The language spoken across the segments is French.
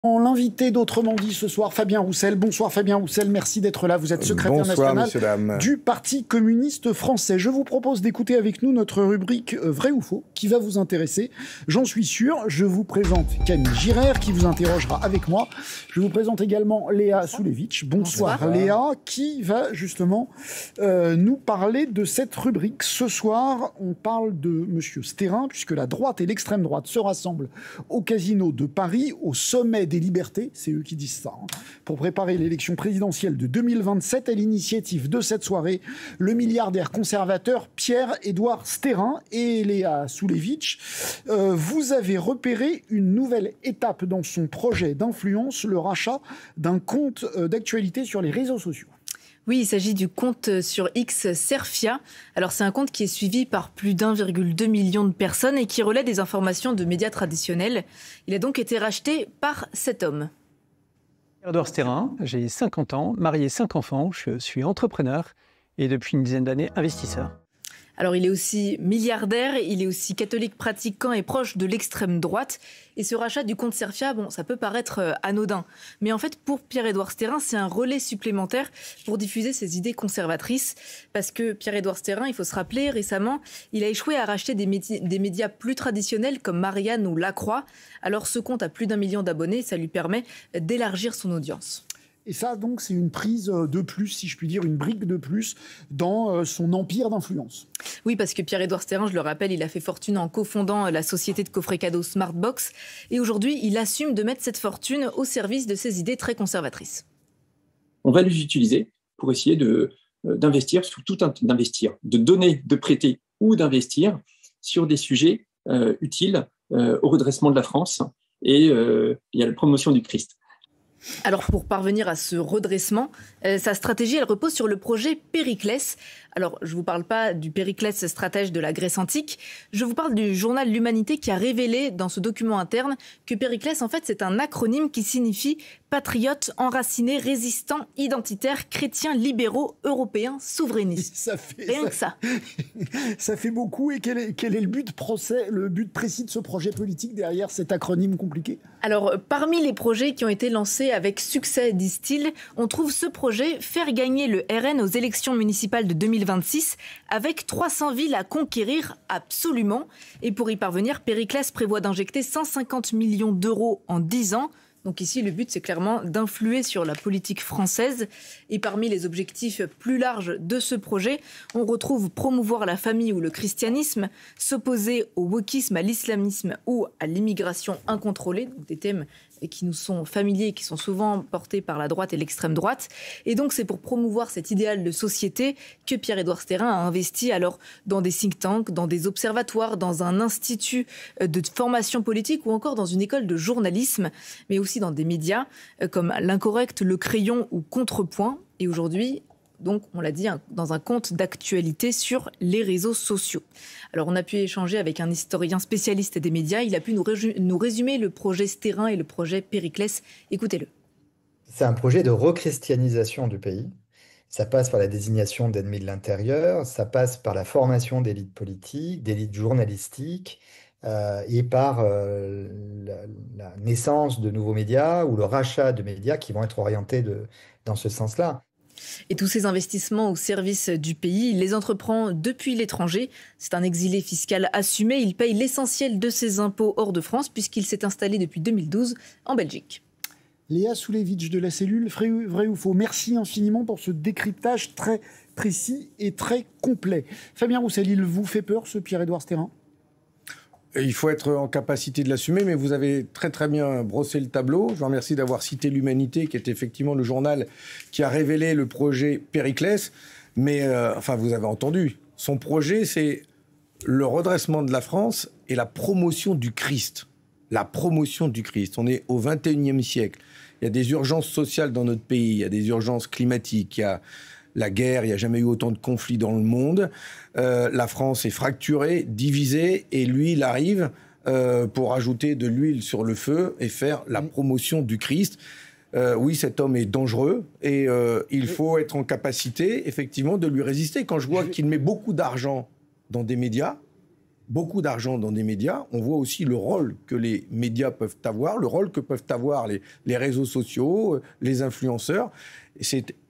L'invité d'Autrement dit ce soir, Fabien Roussel. Bonsoir Fabien Roussel, merci d'être là. Vous êtes secrétaire national du Parti communiste français. Je vous propose d'écouter avec nous notre rubrique Vrai ou Faux, qui va vous intéresser. J'en suis sûr. Je vous présente Camille Girard, qui vous interrogera avec moi. Je vous présente également Léa Soulevitch. Bonsoir Léa, qui va justement nous parler de cette rubrique. Ce soir, on parle de Monsieur Stérin, puisque la droite et l'extrême droite se rassemblent au Casino de Paris, au sommet des libertés, c'est eux qui disent ça, pour préparer l'élection présidentielle de 2027. À l'initiative de cette soirée, le milliardaire conservateur Pierre-Édouard Stérin et Léa Soulevitch, vous avez repéré une nouvelle étape dans son projet d'influence, le rachat d'un compte d'actualité sur les réseaux sociaux. Oui, il s'agit du compte sur X Serfia. Alors c'est un compte qui est suivi par plus d'1,2 million de personnes et qui relaie des informations de médias traditionnels. Il a donc été racheté par cet homme. Pierre-Édouard Stérin, j'ai 50 ans, marié 5 enfants, je suis entrepreneur et depuis une dizaine d'années investisseur. Alors il est aussi milliardaire, il est aussi catholique pratiquant et proche de l'extrême droite. Et ce rachat du compte Serfia, bon, ça peut paraître anodin. Mais en fait, pour Pierre-Édouard Stérin, c'est un relais supplémentaire pour diffuser ses idées conservatrices. Parce que Pierre-Édouard Stérin, il faut se rappeler, récemment, il a échoué à racheter des médias plus traditionnels comme Marianne ou La Croix. Alors ce compte a plus d'1 million d'abonnés, ça lui permet d'élargir son audience. Et ça, donc, c'est une prise de plus, si je puis dire, une brique de plus dans son empire d'influence. Oui, parce que Pierre-Édouard Stérin, je le rappelle, il a fait fortune en cofondant la société de coffrets cadeaux Smartbox. Et aujourd'hui, il assume de mettre cette fortune au service de ses idées très conservatrices. On va les utiliser pour essayer d'investir, d'investir, de donner, de prêter ou d'investir sur des sujets utiles au redressement de la France et à la promotion du Christ. Alors pour parvenir à ce redressement, sa stratégie elle repose sur le projet Périclès. Alors je ne vous parle pas du Périclès stratège de la Grèce antique, je vous parle du journal L'Humanité qui a révélé dans ce document interne que Périclès en fait c'est un acronyme qui signifie patriote, enraciné, résistant, identitaire, chrétien, libéraux, européens, souverainistes. Rien que ça. Ça fait beaucoup. Et quel est le but précis de ce projet politique derrière cet acronyme compliqué ? Alors, parmi les projets qui ont été lancés avec succès, disent-ils, on trouve ce projet faire gagner le RN aux élections municipales de 2026 avec 300 villes à conquérir absolument. Et pour y parvenir, Périclès prévoit d'injecter 150 millions d'euros en 10 ans. Donc ici, le but, c'est clairement d'influer sur la politique française. Et parmi les objectifs plus larges de ce projet, on retrouve promouvoir la famille ou le christianisme, s'opposer au wokisme, à l'islamisme ou à l'immigration incontrôlée, donc des thèmes qui nous sont familiers et qui sont souvent portés par la droite et l'extrême droite. Et donc, c'est pour promouvoir cet idéal de société que Pierre-Édouard Stérin a investi alors dans des think tanks, dans des observatoires, dans un institut de formation politique ou encore dans une école de journalisme, mais aussi dans des médias comme L'Incorrect, Le Crayon ou Contrepoint. Et aujourd'hui, donc, on l'a dit, dans un compte d'actualité sur les réseaux sociaux. Alors, on a pu échanger avec un historien spécialiste des médias. Il a pu nous résumer le projet Stérin et le projet Périclès. Écoutez-le. C'est un projet de rechristianisation du pays. Ça passe par la désignation d'ennemis de l'intérieur, ça passe par la formation d'élites politiques, d'élites journalistiques, et par la naissance de nouveaux médias ou le rachat de médias qui vont être orientés dans ce sens-là. Et tous ces investissements au service du pays, il les entreprend depuis l'étranger. C'est un exilé fiscal assumé. Il paye l'essentiel de ses impôts hors de France puisqu'il s'est installé depuis 2012 en Belgique. Léa Soulevitch de la cellule Vrai ou Faux, merci infiniment pour ce décryptage très précis et très complet. Fabien Roussel, il vous fait peur ce Pierre-Édouard Stérin ? Il faut être en capacité de l'assumer, mais vous avez très très bien brossé le tableau. Je vous remercie d'avoir cité L'Humanité, qui est effectivement le journal qui a révélé le projet Périclès. Mais vous avez entendu, son projet, c'est le redressement de la France et la promotion du Christ. La promotion du Christ. On est au XXIe siècle. Il y a des urgences sociales dans notre pays, il y a des urgences climatiques, il y a la guerre, il n'y a jamais eu autant de conflits dans le monde. La France est fracturée, divisée, et lui, il arrive pour ajouter de l'huile sur le feu et faire la promotion du Christ. Oui, cet homme est dangereux et il faut être en capacité, effectivement, de lui résister. Quand je vois qu'il met beaucoup d'argent dans des médias, beaucoup d'argent dans des médias, on voit aussi le rôle que les médias peuvent avoir, le rôle que peuvent avoir les réseaux sociaux, les influenceurs.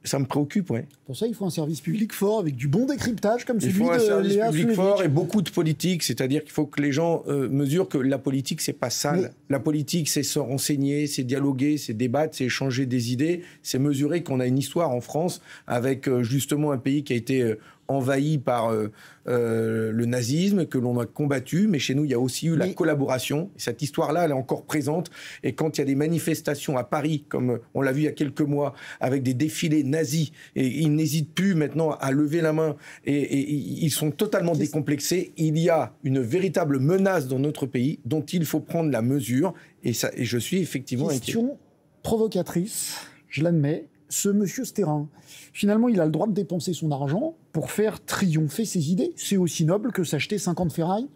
Ça me préoccupe, oui. Pour ça, il faut un service public fort, avec du bon décryptage, comme celui de Léa. Il faut un service public fort et beaucoup de politique, c'est-à-dire qu'il faut que les gens mesurent que la politique, c'est pas sale. La politique, c'est se renseigner, c'est dialoguer, c'est débattre, c'est échanger des idées, c'est mesurer qu'on a une histoire en France avec justement un pays qui a été envahi par le nazisme, que l'on a combattu, mais chez nous, il y a aussi eu la collaboration. Cette histoire-là, elle est encore présente. Et quand il y a des manifestations à Paris, comme on l'a vu il y a quelques mois, avec des défilés nazis, et ils n'hésitent plus maintenant à lever la main, et ils sont totalement décomplexés, il y a une véritable menace dans notre pays dont il faut prendre la mesure, et je suis effectivement inquiet. Question provocatrice, je l'admets. Ce monsieur Stérin, finalement, il a le droit de dépenser son argent pour faire triompher ses idées. C'est aussi noble que s'acheter 50 Ferrari.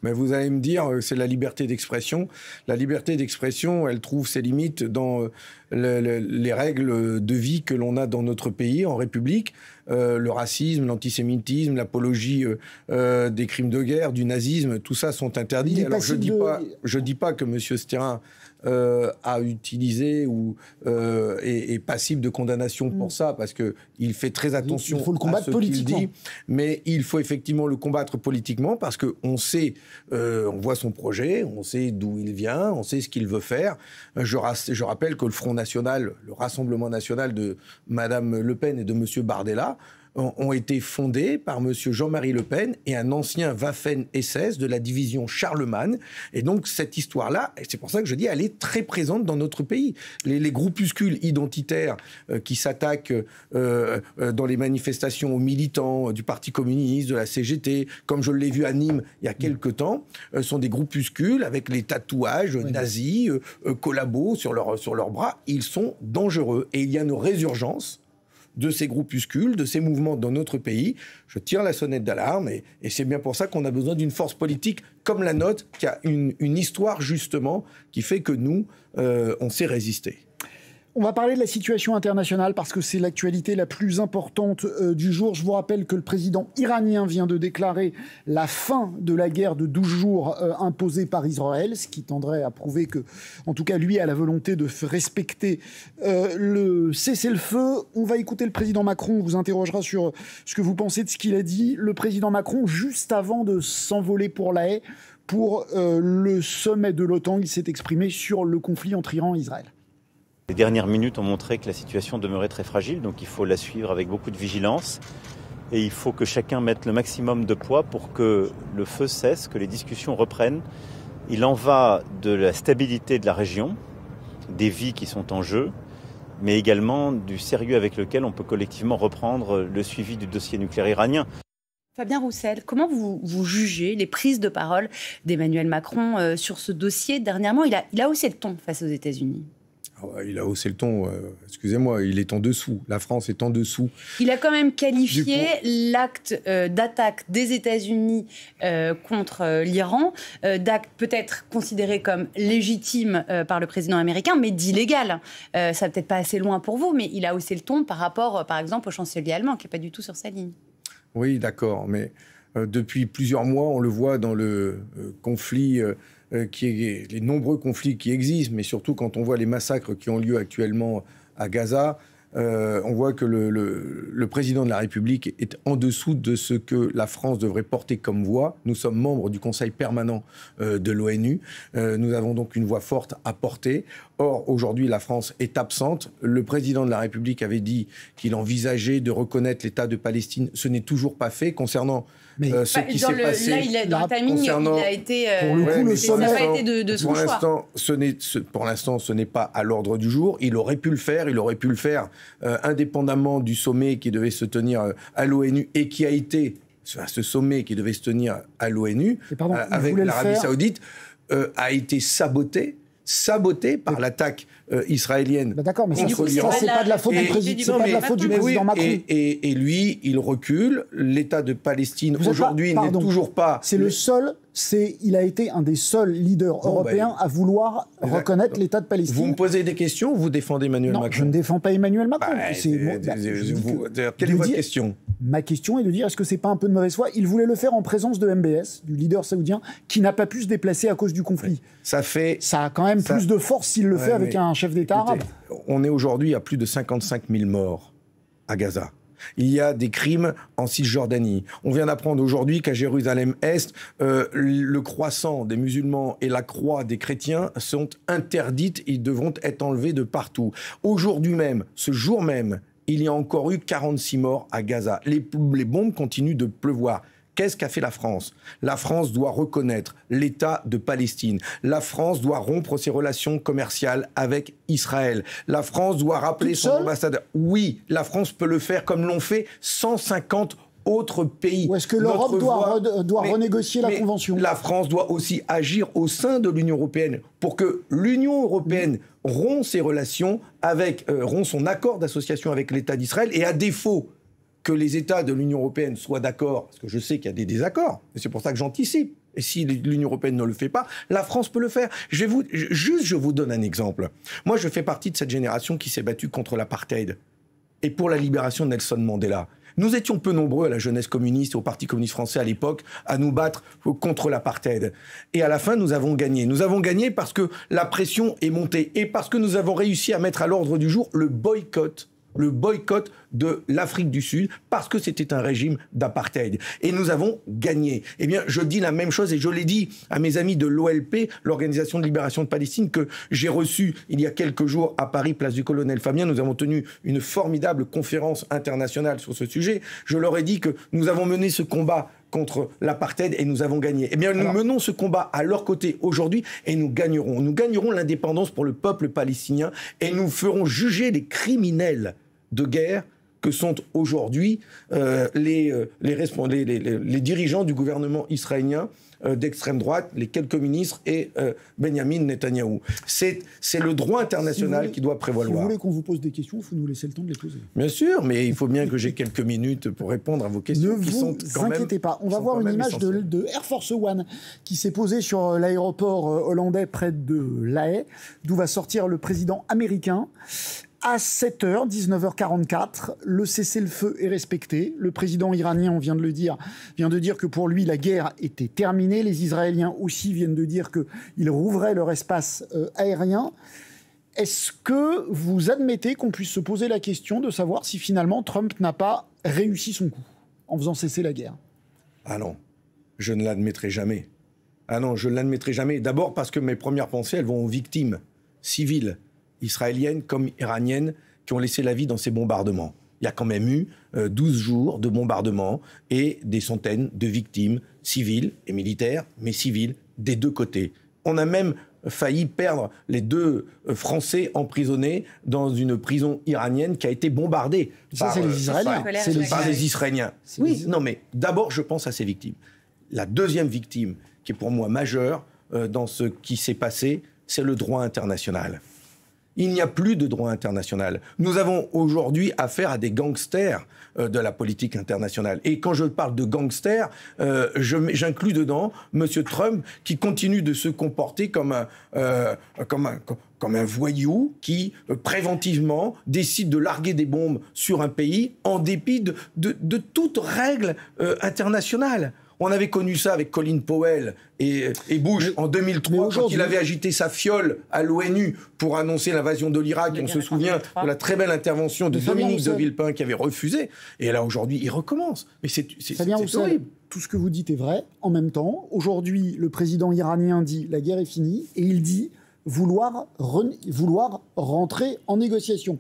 Mais vous allez me dire, c'est la liberté d'expression. La liberté d'expression, elle trouve ses limites dans les règles de vie que l'on a dans notre pays, en République. Le racisme, l'antisémitisme, l'apologie des crimes de guerre, du nazisme, tout ça sont interdits. Alors je dis pas que M. Stérin a utilisé ou est passible de condamnation pour ça, parce qu'il fait très attention à ce qu'il dit. Mais il faut effectivement le combattre politiquement, parce qu'on sait, on voit son projet, on sait d'où il vient, on sait ce qu'il veut faire. Je rappelle que le Front National, le Rassemblement National de Mme Le Pen et de M. Bardella, ont été fondés par M. Jean-Marie Le Pen et un ancien Waffen-SS de la division Charlemagne. Et donc, cette histoire-là, et c'est pour ça que je dis, elle est très présente dans notre pays. Les groupuscules identitaires qui s'attaquent dans les manifestations aux militants du Parti communiste, de la CGT, comme je l'ai vu à Nîmes il y a quelque temps, sont des groupuscules avec les tatouages nazis, collabos sur leurs bras. Ils sont dangereux. Et il y a une résurgence de ces groupuscules, de ces mouvements dans notre pays. Je tire la sonnette d'alarme et c'est bien pour ça qu'on a besoin d'une force politique comme la nôtre, qui a une histoire justement qui fait que nous, on sait résister. On va parler de la situation internationale parce que c'est l'actualité la plus importante du jour. Je vous rappelle que le président iranien vient de déclarer la fin de la guerre de 12 jours imposée par Israël, ce qui tendrait à prouver que, en tout cas, lui a la volonté de respecter le cessez-le-feu. On va écouter le président Macron, on vous interrogera sur ce que vous pensez de ce qu'il a dit. Le président Macron, juste avant de s'envoler pour La Haye, pour le sommet de l'OTAN, il s'est exprimé sur le conflit entre Iran et Israël. Les dernières minutes ont montré que la situation demeurait très fragile, donc il faut la suivre avec beaucoup de vigilance. Et il faut que chacun mette le maximum de poids pour que le feu cesse, que les discussions reprennent. Il en va de la stabilité de la région, des vies qui sont en jeu, mais également du sérieux avec lequel on peut collectivement reprendre le suivi du dossier nucléaire iranien. Fabien Roussel, comment vous jugez les prises de parole d'Emmanuel Macron sur ce dossier? Dernièrement, il a haussé le ton face aux États-Unis. Il a haussé le ton, excusez-moi, il est en dessous. La France est en dessous. Il a quand même qualifié l'acte d'attaque des États-Unis contre l'Iran, d'acte peut-être considéré comme légitime par le président américain, mais d'illégal. Ça va peut-être pas assez loin pour vous, mais il a haussé le ton par rapport, par exemple, au chancelier allemand, qui n'est pas du tout sur sa ligne. Oui, d'accord, mais depuis plusieurs mois, on le voit dans le conflit... les nombreux conflits qui existent, mais surtout quand on voit les massacres qui ont lieu actuellement à Gaza, on voit que le président de la République est en dessous de ce que la France devrait porter comme voix. Nous sommes membres du Conseil permanent de l'ONU. Nous avons donc une voix forte à porter. Or, aujourd'hui, la France est absente. Le président de la République avait dit qu'il envisageait de reconnaître l'État de Palestine. Ce n'est toujours pas fait. Concernant ce qui s'est passé... Là, dans le timing, il a été... Pour le coup, ça n'a pas été de son choix. Pour l'instant, ce n'est pas à l'ordre du jour. Il aurait pu le faire. Indépendamment du sommet qui devait se tenir à l'ONU et qui a été... Ce sommet qui devait se tenir à l'ONU, avec l'Arabie Saoudite, a été saboté par l'attaque israélienne. D'accord, mais c'est pas de la faute du président Macron. Et lui, il recule. L'État de Palestine, aujourd'hui, n'est toujours pas... Il a été un des seuls leaders européens à vouloir reconnaître l'État de Palestine. Vous me posez des questions ou vous défendez Emmanuel Macron? Non, je ne défends pas Emmanuel Macron. Quelle est votre question? Ma question est de dire, est-ce que c'est pas un peu de mauvaise foi? Il voulait le faire en présence de MBS, du leader saoudien, qui n'a pas pu se déplacer à cause du conflit. Ça a quand même plus de force s'il le fait avec un chef d'État arabe. On est aujourd'hui à plus de 55 000 morts à Gaza. Il y a des crimes en Cisjordanie. On vient d'apprendre aujourd'hui qu'à Jérusalem-Est, le croissant des musulmans et la croix des chrétiens sont interdites. Ils devront être enlevés de partout. Aujourd'hui même, ce jour même, il y a encore eu 46 morts à Gaza. Les bombes continuent de pleuvoir. Qu'est-ce qu'a fait la France? La France doit reconnaître l'État de Palestine. La France doit rompre ses relations commerciales avec Israël. La France doit rappeler son ambassadeur. Oui, la France peut le faire comme l'ont fait 150 autres pays. Ou est-ce que l'Europe doit renégocier la convention? La France doit aussi agir au sein de l'Union européenne pour que l'Union européenne rompt ses relations rompt son accord d'association avec l'État d'Israël, et à défaut que les États de l'Union européenne soient d'accord, parce que je sais qu'il y a des désaccords, et c'est pour ça que j'anticipe. Et si l'Union européenne ne le fait pas, la France peut le faire. Je vous donne un exemple. Moi, je fais partie de cette génération qui s'est battue contre l'apartheid et pour la libération de Nelson Mandela. Nous étions peu nombreux à la jeunesse communiste et au Parti communiste français à l'époque à nous battre contre l'apartheid. Et à la fin, nous avons gagné. Nous avons gagné parce que la pression est montée et parce que nous avons réussi à mettre à l'ordre du jour le boycott de l'Afrique du Sud, parce que c'était un régime d'apartheid. Et nous avons gagné. Eh bien, je dis la même chose, et je l'ai dit à mes amis de l'OLP, l'Organisation de Libération de Palestine, que j'ai reçu il y a quelques jours à Paris, place du Colonel Fabien. Nous avons tenu une formidable conférence internationale sur ce sujet. Je leur ai dit que nous avons mené ce combat contre l'apartheid et nous avons gagné. Eh bien, nous menons ce combat à leur côté aujourd'hui et nous gagnerons. Nous gagnerons l'indépendance pour le peuple palestinien et nous ferons juger les criminels de guerre que sont aujourd'hui les dirigeants du gouvernement israélien d'extrême droite, les quelques ministres et Benjamin Netanyahou. C'est le droit international qui doit prévaloir. Si vous voulez qu'on vous pose des questions, il faut nous laisser le temps de les poser. Bien sûr, mais il faut bien que j'ai quelques minutes pour répondre à vos questions. Ne vous inquiétez pas. On va voir une image de Air Force One qui s'est posée sur l'aéroport hollandais près de La Haye, d'où va sortir le président américain. À 7h, 19h44, le cessez-le-feu est respecté. Le président iranien, on vient de dire que pour lui, la guerre était terminée. Les Israéliens aussi viennent de dire qu'ils rouvraient leur espace aérien. Est-ce que vous admettez qu'on puisse se poser la question de savoir si finalement Trump n'a pas réussi son coup en faisant cesser la guerre? Ah non, je ne l'admettrai jamais. Ah non, je ne l'admettrai jamais. D'abord parce que mes premières pensées, elles vont aux victimes civiles, israéliennes comme iraniennes, qui ont laissé la vie dans ces bombardements. Il y a quand même eu 12 jours de bombardements et des centaines de victimes civiles et militaires, mais civiles, des deux côtés. On a même failli perdre les 2 Français emprisonnés dans une prison iranienne qui a été bombardée par les Israéliens. Oui, non, mais d'abord, je pense à ces victimes. La deuxième victime, qui est pour moi majeure dans ce qui s'est passé, c'est le droit international. Il n'y a plus de droit international. Nous avons aujourd'hui affaire à des gangsters de la politique internationale. Et quand je parle de gangsters, j'inclus dedans M. Trump, qui continue de se comporter comme un voyou qui, préventivement, décide de larguer des bombes sur un pays en dépit de toute règle internationale. On avait connu ça avec Colin Powell et Bush en 2003, quand il avait agité sa fiole à l'ONU pour annoncer l'invasion de l'Irak. On se souvient de la très belle intervention de Dominique de Villepin qui avait refusé. Et là, aujourd'hui, il recommence. Mais c'est horrible. Tout ce que vous dites est vrai. En même temps, aujourd'hui, le président iranien dit « la guerre est finie » et il dit vouloir rentrer en négociation.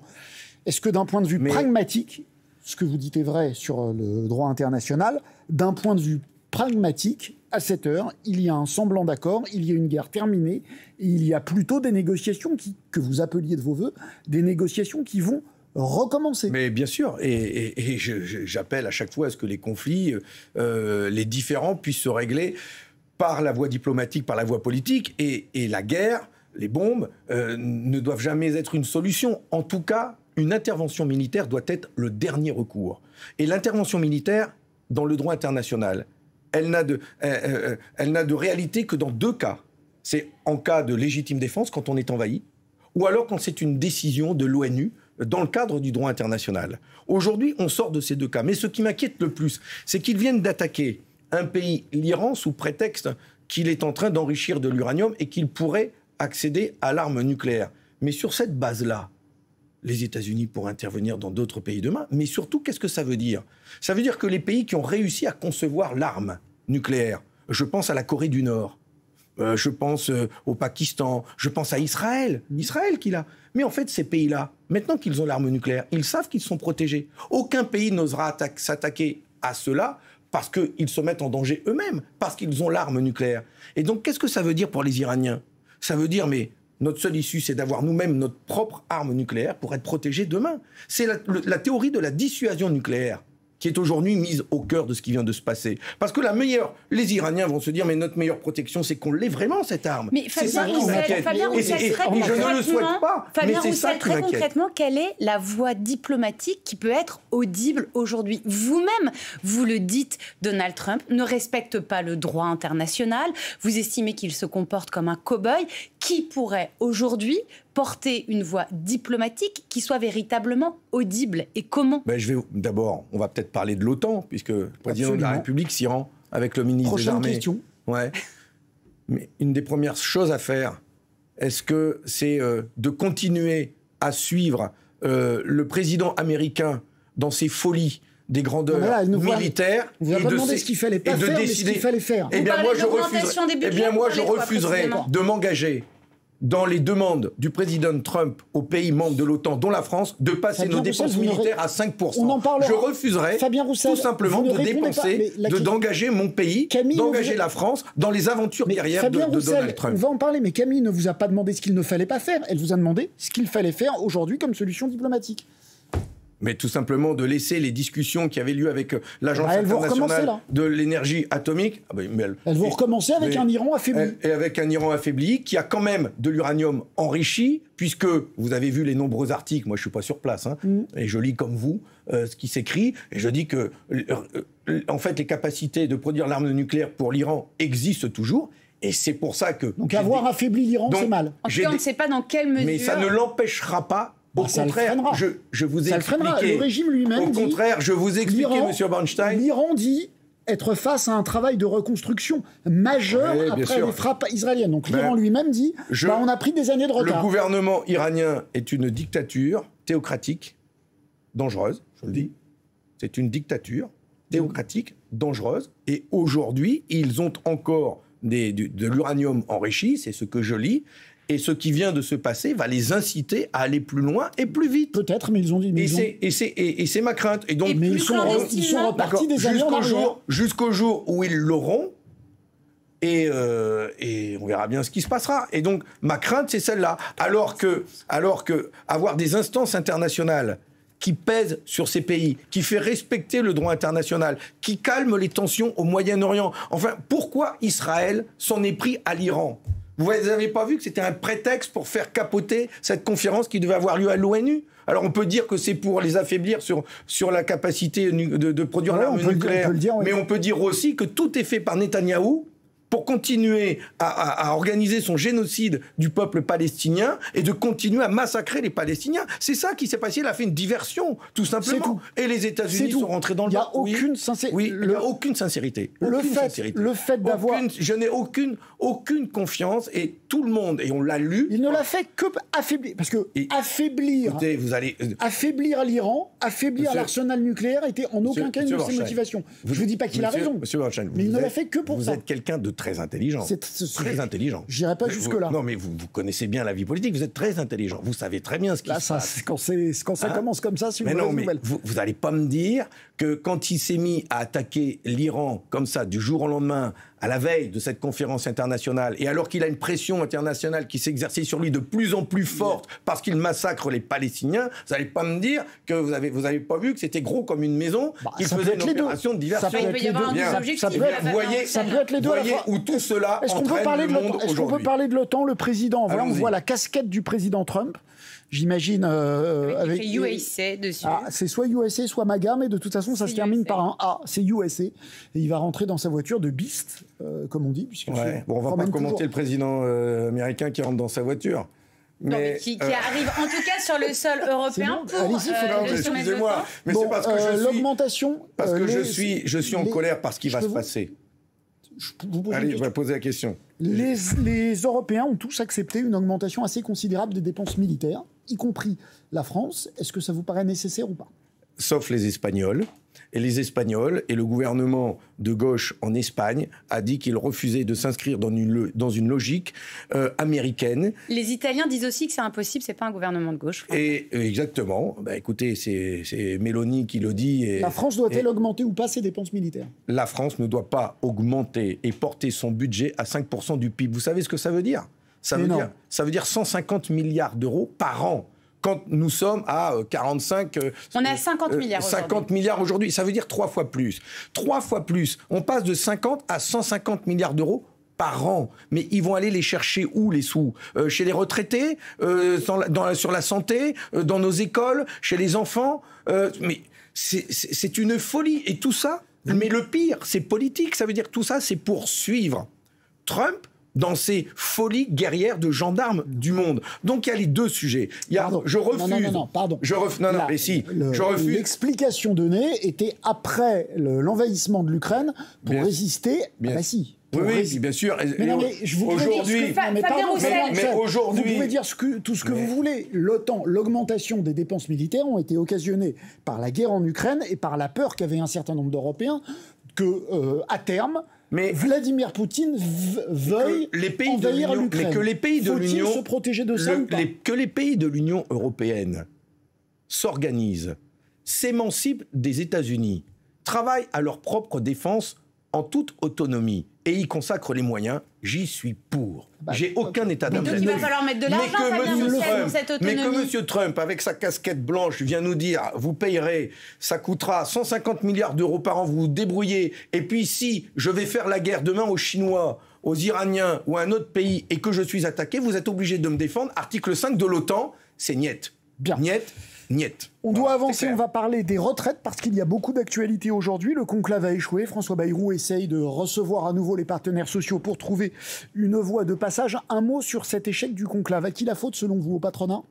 Est-ce que d'un point de vue pragmatique, ce que vous dites est vrai sur le droit international, d'un point de vue pragmatique, à cette heure, il y a un semblant d'accord, il y a une guerre terminée, et il y a plutôt des négociations que vous appeliez de vos voeux, des négociations qui vont recommencer. Mais bien sûr, et j'appelle à chaque fois à ce que les conflits, les différends puissent se régler par la voie diplomatique, par la voie politique, et la guerre, les bombes, ne doivent jamais être une solution. En tout cas, une intervention militaire doit être le dernier recours. Et l'intervention militaire, dans le droit international, elle n'a de réalité que dans 2 cas. C'est en cas de légitime défense, quand on est envahi, ou alors quand c'est une décision de l'ONU dans le cadre du droit international. Aujourd'hui, on sort de ces deux cas. Mais ce qui m'inquiète le plus, c'est qu'ils viennent d'attaquer un pays, l'Iran, sous prétexte qu'il est en train d'enrichir de l'uranium et qu'il pourrait accéder à l'arme nucléaire. Mais sur cette base-là, les États-Unis pourraient intervenir dans d'autres pays demain. Mais surtout, qu'est-ce que ça veut dire? Ça veut dire que les pays qui ont réussi à concevoir l'arme nucléaire, je pense à la Corée du Nord, je pense au Pakistan, je pense à Israël qui l'a. Mais en fait, ces pays-là, maintenant qu'ils ont l'arme nucléaire, ils savent qu'ils sont protégés. Aucun pays n'osera s'attaquer à cela parce qu'ils se mettent en danger eux-mêmes, parce qu'ils ont l'arme nucléaire. Et donc, qu'est-ce que ça veut dire pour les Iraniens? Ça veut dire, mais notre seule issue, c'est d'avoir nous-mêmes notre propre arme nucléaire pour être protégés demain. C'est la théorie de la dissuasion nucléaire qui est aujourd'hui mise au cœur de ce qui vient de se passer. Parce que les Iraniens vont se dire, mais notre meilleure protection, c'est qu'on l'ait vraiment, cette arme. Mais Fabien Roussel, je ne le souhaite pas, mais c'est ça qui m'inquiète. Très concrètement, quelle est la voie diplomatique qui peut être audible aujourd'hui? Vous-même, vous le dites, Donald Trump ne respecte pas le droit international. Vous estimez qu'il se comporte comme un cow-boy. Qui pourrait aujourd'hui porter une voix diplomatique qui soit véritablement audible, et comment? D'abord, on va peut-être parler de l'OTAN, puisque le président de la République s'y rend avec le ministre des Armées. Question. Ouais. Mais une des premières choses à faire, est-ce que c'est de continuer à suivre le président américain dans ses folies des grandeurs militaires, vous avez demandé ce qu'il fallait pas faire, mais ce qu'il fallait faire. Eh bien, moi, je refuserais de m'engager dans les demandes du président Trump aux pays membres de l'OTAN, dont la France, de passer nos dépenses militaires à 5%. Je refuserai tout simplement de dépenser, d'engager mon pays, d'engager la France dans les aventures guerrières de Donald Trump. On va en parler, mais Camille ne vous a pas demandé ce qu'il ne fallait pas faire. Elle vous a demandé ce qu'il fallait faire aujourd'hui comme solution diplomatique. Mais tout simplement de laisser les discussions qui avaient lieu avec l'Agence internationale de l'énergie atomique. Elles vont recommencer avec un Iran affaibli. Et avec un Iran affaibli qui a quand même de l'uranium enrichi, puisque vous avez vu les nombreux articles, moi je ne suis pas sur place, et je lis comme vous ce qui s'écrit, et je dis que en fait les capacités de produire l'arme nucléaire pour l'Iran existent toujours. Et c'est pour ça que... Donc avoir affaibli l'Iran, c'est mal. En tout cas, on ne sait pas dans quelle mesure... Mais ça ne l'empêchera pas. Au contraire, je vous ai expliqué. Le régime lui-même Au contraire, je vous ai expliqué, M. Bernstein. L'Iran dit être face à un travail de reconstruction majeur après les frappes israéliennes. Donc l'Iran lui-même dit on a pris des années de retard. Le gouvernement iranien est une dictature théocratique dangereuse, je le dis. C'est une dictature théocratique dangereuse. Et aujourd'hui, ils ont encore de l'uranium enrichi, c'est ce que je lis. Et ce qui vient de se passer va les inciter à aller plus loin et plus vite. Peut-être, mais ils ont dit... Et c'est ma crainte. Et donc, mais ils sont repartis des années en arrière. Jusqu'au jour où ils l'auront, et on verra bien ce qui se passera. Et donc, ma crainte, c'est celle-là. Alors que avoir des instances internationales qui pèsent sur ces pays, qui fait respecter le droit international, qui calme les tensions au Moyen-Orient. Enfin, pourquoi Israël s'en est pris à l'Iran ? Vous n'avez pas vu que c'était un prétexte pour faire capoter cette conférence qui devait avoir lieu à l'ONU? Alors on peut dire que c'est pour les affaiblir sur la capacité de produire l'arme nucléaire. Mais on peut dire aussi que tout est fait par Netanyahou pour continuer à organiser son génocide du peuple palestinien et de continuer à massacrer les Palestiniens. C'est ça qui s'est passé. Il a fait une diversion, tout simplement. Et les États-Unis sont rentrés dans le bain. Il n'y a aucune sincérité. Le fait d'avoir... Je n'ai aucune confiance, et tout le monde, et on l'a lu... Il ne l'a fait que affaiblir. Parce que affaiblir l'Iran, affaiblir l'arsenal nucléaire était en aucun cas une de ses motivations. Je ne vous dis pas qu'il a raison. Mais il ne l'a fait que pour ça. Vous êtes quelqu'un de très intelligent. Très intelligent. Je n'irai pas jusque-là. Non, mais vous connaissez bien la vie politique, vous êtes très intelligent. Vous savez très bien ce qui se passe. Quand ça commence comme ça, c'est une mauvaise nouvelle. Vous n'allez pas me dire que quand il s'est mis à attaquer l'Iran comme ça, du jour au lendemain, à la veille de cette conférence internationale, et alors qu'il a une pression internationale qui s'exerçait sur lui de plus en plus forte parce qu'il massacre les Palestiniens, vous n'allez pas me dire que vous avez pas vu que c'était gros comme une maison, qu'il faisait une opération de diversion. Il peut y avoir un objectif. Ça peut être les deux. Voyez où tout cela entraîne le monde aujourd'hui. Est-ce qu'on peut parler de l'OTAN? Le président, voilà, on voit la casquette du président Trump. J'imagine avec USA dessus. C'est soit USA, soit MAGA, mais de toute façon, ça se termine par un A. C'est USA. Et il va rentrer dans sa voiture de Beast, comme on dit. On va pas commenter le président américain qui rentre dans sa voiture. qui arrive en tout cas sur le sol européen excusez-moi, mais c'est parce que je suis... L'augmentation... Parce que je suis en colère par ce qui va se passer. Allez, je vais poser la question. Les Européens ont tous accepté une augmentation assez considérable des dépenses militaires, y compris la France. Est-ce que ça vous paraît nécessaire ou pas ? Sauf les Espagnols. Et les Espagnols et le gouvernement de gauche en Espagne a dit qu'il refusait de s'inscrire dans une logique américaine. Les Italiens disent aussi que c'est impossible, c'est pas un gouvernement de gauche. Et exactement. Écoutez, c'est Meloni qui le dit. La France doit-elle augmenter ou pas ses dépenses militaires ? La France ne doit pas augmenter et porter son budget à 5% du PIB. Vous savez ce que ça veut dire ? Ça veut dire 150 milliards d'euros par an. Quand nous sommes à 45... on est à 50 milliards aujourd'hui. 50 milliards aujourd'hui, ça veut dire 3 fois plus. 3 fois plus. On passe de 50 à 150 milliards d'euros par an. Mais ils vont aller les chercher où, les sous ? Chez les retraités, sur la santé, dans nos écoles, chez les enfants. Mais c'est une folie. Et tout ça, mais le pire, c'est politique. Ça veut dire que tout ça, c'est pour suivre Trump dans ces folies guerrières de gendarmes du monde. Donc il y a les deux sujets. Je refuse. Pardon. Je refuse. L'explication donnée était après l'envahissement de l'Ukraine pour résister. Oui, bien sûr. Aujourd'hui, vous pouvez dire tout ce que vous voulez. L'OTAN, l'augmentation des dépenses militaires ont été occasionnées par la guerre en Ukraine et par la peur qu'avaient un certain nombre d'Européens que, à terme, Vladimir Poutine veuille envahir l'Ukraine. Mais que les pays de l'Union... Faut-il se protéger de ça ou pas ? Que les pays de l'Union européenne s'organisent, s'émancipent des États-Unis, travaillent à leur propre défense en toute autonomie et y consacrent les moyens, j'y suis pour. J'ai aucun état d'âme. Donc il va falloir mettre de l'argent dans cette autonomie. Mais que M. Trump, avec sa casquette blanche, vient nous dire, vous payerez, ça coûtera 150 milliards d'euros par an, vous vous débrouillez, et puis si je vais faire la guerre demain aux Chinois, aux Iraniens ou à un autre pays, et que je suis attaqué, vous êtes obligé de me défendre. Article 5 de l'OTAN, c'est niet. Bien. Niet. On doit avancer, on va parler des retraites parce qu'il y a beaucoup d'actualités aujourd'hui. Le conclave a échoué. François Bayrou essaye de recevoir à nouveau les partenaires sociaux pour trouver une voie de passage. Un mot sur cet échec du conclave. À qui la faute selon vous, au patronat ?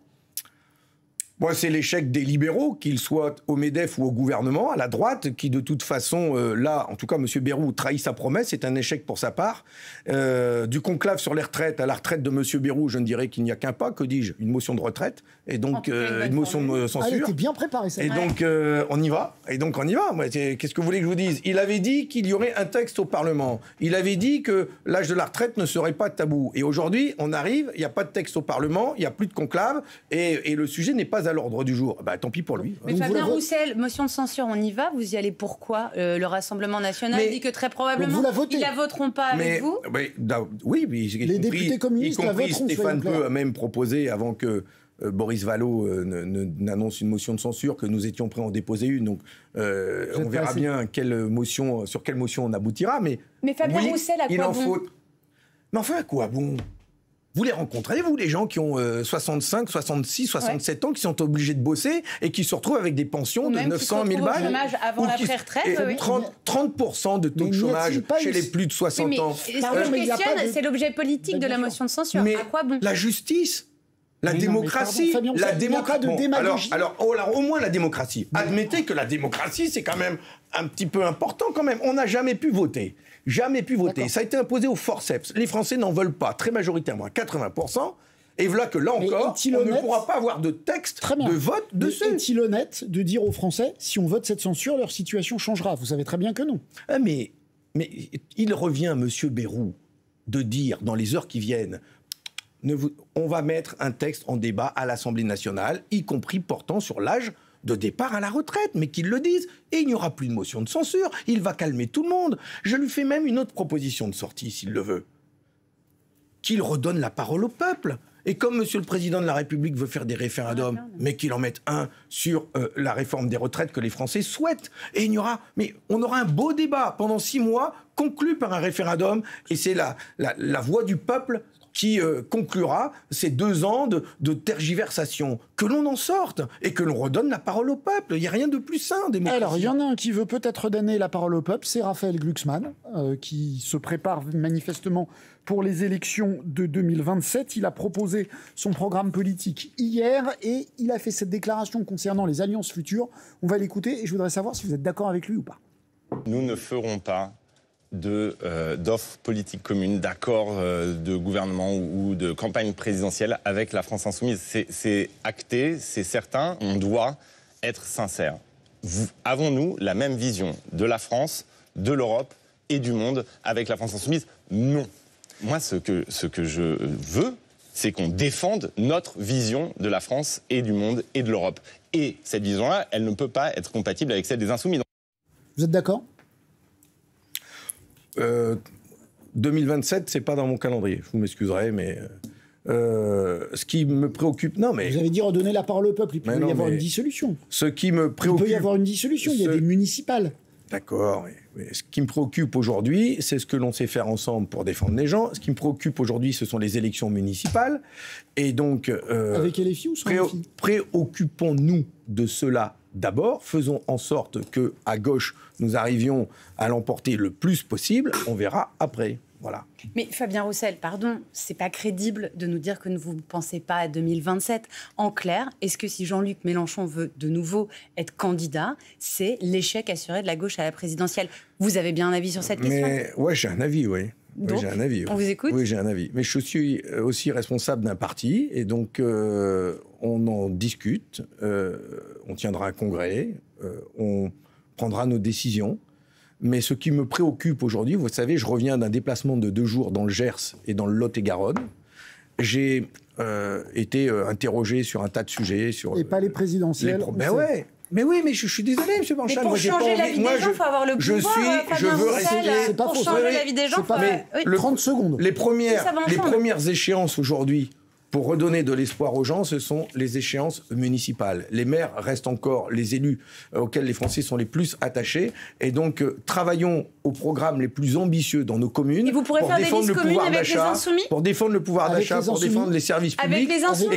Moi, c'est l'échec des libéraux, qu'ils soient au MEDEF ou au gouvernement, à la droite, qui de toute façon, là, en tout cas, M. Bayrou trahit sa promesse, c'est un échec pour sa part. Du conclave sur les retraites à la retraite de M. Bayrou, je ne dirais qu'il n'y a qu'un pas, que dis-je, une motion de retraite, et donc une motion de censure. Elle était bien préparée, ça. Et donc, on y va. Qu'est-ce que vous voulez que je vous dise ? Il avait dit qu'il y aurait un texte au Parlement. Il avait dit que l'âge de la retraite ne serait pas tabou. Et aujourd'hui, on arrive, il n'y a pas de texte au Parlement, il n'y a plus de conclave, et le sujet n'est pas à l'ordre du jour. Tant pis pour lui. Mais Fabien Roussel, motion de censure, on y va ? Vous y allez pourquoi ? Le Rassemblement national dit que très probablement, ils la voteront pas avec vous ? Oui, les députés communistes la voteront. Stéphane Peu a même proposé, avant que Boris Vallaud n'annonce une motion de censure, que nous étions prêts à en déposer une. Donc, on verra bien sur quelle motion on aboutira. Mais Fabien Roussel, à quoi bon ? Mais enfin, à quoi bon ? Vous les rencontrez, vous, les gens qui ont 65, 66, 67 ans, qui sont obligés de bosser et qui se retrouvent avec des pensions de 900 000 balles. Chômage avant la pré-retraite, 30% de taux de chômage chez les plus de 60 ans. C'est l'objet politique de la motion de censure. Mais à quoi bon ? La justice, la démocratie, alors au moins la démocratie. Admettez que la démocratie, c'est quand même un petit peu important quand même. On n'a jamais pu voter. Jamais pu voter. Ça a été imposé au forceps. Les Français n'en veulent pas, très majoritairement, à 80%. Et voilà que là encore, on ne pourra pas avoir de texte de vote dessus. Est-il honnête de dire aux Français, si on vote cette censure, leur situation changera ? Vous savez très bien que non. Mais il revient à M. Bayrou de dire, dans les heures qui viennent, on va mettre un texte en débat à l'Assemblée nationale, y compris portant sur l'âge de départ à la retraite, mais qu'ils le disent. Et il n'y aura plus de motion de censure. Il va calmer tout le monde. Je lui fais même une autre proposition de sortie, s'il le veut. Qu'il redonne la parole au peuple. Et comme Monsieur le Président de la République veut faire des référendums, mais qu'il en mette un sur la réforme des retraites que les Français souhaitent. Et on aura un beau débat pendant 6 mois, conclu par un référendum. Et c'est la voix du peuple qui conclura ces 2 ans de tergiversation. Que l'on en sorte et que l'on redonne la parole au peuple. Il n'y a rien de plus sain, démocratie. Alors, il y en a un qui veut peut-être donner la parole au peuple, c'est Raphaël Glucksmann, qui se prépare manifestement pour les élections de 2027. Il a proposé son programme politique hier et il a fait cette déclaration concernant les alliances futures. On va l'écouter et je voudrais savoir si vous êtes d'accord avec lui ou pas. Nous ne ferons pas d'offres politiques communes, d'accords de gouvernement ou de campagne présidentielle avec la France insoumise. C'est acté, c'est certain, on doit être sincère. Avons-nous la même vision de la France, de l'Europe et du monde avec la France insoumise? Non. Moi, ce que je veux, c'est qu'on défende notre vision de la France et du monde et de l'Europe. Et cette vision-là, elle ne peut pas être compatible avec celle des insoumis. Vous êtes d'accord ? 2027, c'est pas dans mon calendrier. Je vous m'excuserez, mais ce qui me préoccupe... Non, mais... Vous avez dit redonner la parole au peuple. Il peut y avoir une dissolution. Ce qui me préoccupe... Il peut y avoir une dissolution. Il y a des municipales. D'accord. Mais ce qui me préoccupe aujourd'hui, c'est ce que l'on sait faire ensemble pour défendre les gens. Ce qui me préoccupe aujourd'hui, ce sont les élections municipales. Et donc... avec LFI ou sans LFI ? Préoccupons-nous de cela d'abord. Faisons en sorte qu'à gauche, nous arrivions à l'emporter le plus possible. On verra après. Voilà. Mais Fabien Roussel, pardon, c'est pas crédible de nous dire que vous ne pensez pas à 2027. En clair, est-ce que si Jean-Luc Mélenchon veut de nouveau être candidat, c'est l'échec assuré de la gauche à la présidentielle? Vous avez bien un avis sur cette question? Ouais, j'ai un avis, oui. Donc, j'ai un avis. on vous écoute? Oui, j'ai un avis. Mais je suis aussi responsable d'un parti, et donc on en discute, on tiendra un congrès, on prendra nos décisions. Mais ce qui me préoccupe aujourd'hui, vous savez, je reviens d'un déplacement de 2 jours dans le Gers et dans le Lot-et-Garonne. J'ai été interrogé sur un tas de sujets. Et pas les présidentielles. Ben ouais. Mais oui, mais je suis désolé, M. Blanchard. Mais pour changer la vie des gens, il faut avoir le pouvoir. Je veux rester. Pour changer la vie des gens, il faut... 30 secondes. Les premières échéances aujourd'hui, pour redonner de l'espoir aux gens, ce sont les échéances municipales. Les maires restent encore les élus auxquels les Français sont les plus attachés. Et donc, travaillons aux programmes les plus ambitieux dans nos communes. Et vous pourrez faire des listes communes avec les insoumis ? Pour défendre le pouvoir d'achat, pour défendre les services publics. Avec les insoumis,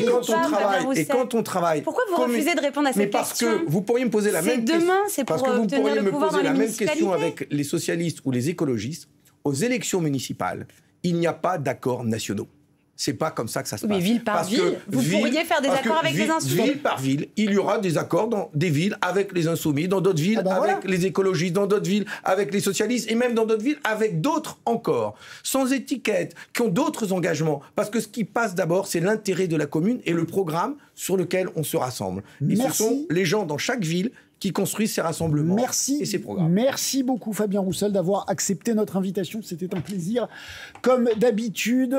et quand on travaille... Pourquoi vous refusez de répondre à cette question ? Mais parce que vous pourriez me poser la même question. C'est parce que vous pourriez me poser la même question avec les socialistes ou les écologistes. Aux élections municipales, il n'y a pas d'accords nationaux. C'est pas comme ça que ça se passe. Mais ville par ville, vous pourriez faire des accords avec les insoumis. Ville par ville, il y aura des accords dans des villes avec les insoumis, dans d'autres villes avec les écologistes, dans d'autres villes avec les socialistes, et même dans d'autres villes avec d'autres encore, sans étiquette, qui ont d'autres engagements. Parce que ce qui passe d'abord, c'est l'intérêt de la commune et le programme sur lequel on se rassemble. Et ce sont les gens dans chaque ville qui construisent ces rassemblements et ces programmes. Merci beaucoup Fabien Roussel d'avoir accepté notre invitation. C'était un plaisir, comme d'habitude.